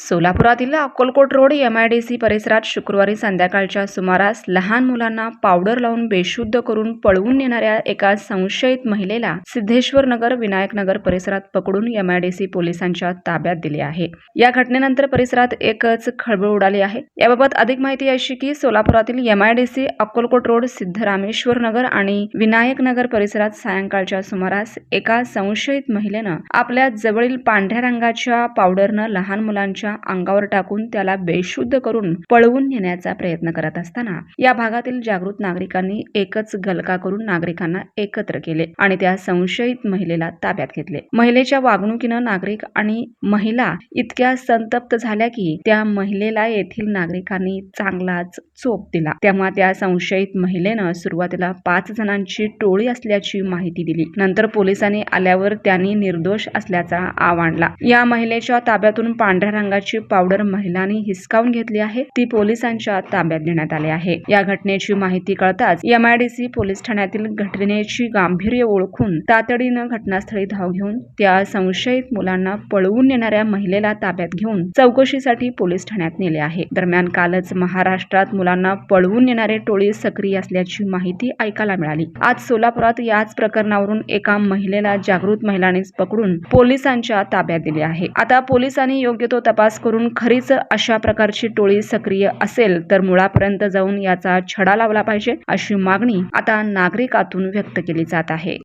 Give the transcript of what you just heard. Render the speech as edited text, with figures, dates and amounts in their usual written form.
सोलापुरातील Akkalkot road MIDC परिसरात शुक्रवारी संध्याकाळच्या सुमारास लहान मुलांना पावडर लावून बेशुद्ध करून पळवून नेणाऱ्या एका संशयित महिलेला सिद्धेश्वर नगर विनायक नगर परिसरात पकडून MIDC पोलिसांच्या ताब्यात दिले आहे। या घटनेनंतर परिसरात एकच खळबळ उडाली आहे। याबाबत अधिक माहिती अशी की सोलापुरातील MIDC अक्कलकोट रोड सिद्धरामेश्वर नगर आणि विनायक नगर परिसरात सायंकाळच्या सुमारास एका संशयित महिलेनं आपल्या जवळील पांढऱ्या रंगाच्या पावडरनं लहान मुलांच्या अंगावर टाकून त्याला बेशुद्ध करून पळवून नेण्याचा प्रयत्न करत असताना या भागातील जागृत नागरिकांनी एकच गलका करून नागरिकांना एकत्र केले आणि त्या संशयित महिलेला ताब्यात घेतले। महिलेच्या वागणुकीनं नागरिक आणि महिला इतक्या संतप्त झाल्या की त्या महिलेला येथील नागरिकांनी चांगलाच चोप दिला। तेव्हा त्या संशयित महिलेनं सुरुवातीला 5 जणांची टोळी असल्याची माहिती दिली। नंतर पोलिसांनी आल्यावर त्यांनी निर्दोष असल्याचा आव आणला। या महिलेच्या ताब्यातून पांढऱ्या रंगाची पावडर महिलांनी हिसकावून घेतली आहे, ती पोलिसांच्या ताब्यात देण्यात आली आहे। या घटनेची माहिती कळताच MIDC पोलीस ठाण्यातील घटनेची गांभीर्य ओळखून तातडीनं घटनास्थळी धाव घेऊन त्या संशयित मुलांना पळवून नेणाऱ्या महिलेला ताब्यात घेऊन चौकशीसाठी पोलीस ठाण्यात नेले आहे। दरम्यान कालच महाराष्ट्रात मुलांना पळवून नेणारे टोळी सक्रिय असल्याची माहिती ऐकायला मिळाली। आज सोलापुरात याच प्रकरणावरून एका महिलेला जागृत महिलांनीच पकडून पोलिसांच्या ताब्यात दिले आहे। आता पोलिसांनी योग्य तो तपास करून खरीच अशा प्रकारची टोळी सक्रिय असेल तर मुळापर्यंत जाऊन याचा छडा लावला पाहिजे, अशी मागणी आता नागरिकातून व्यक्त केली जात आहे।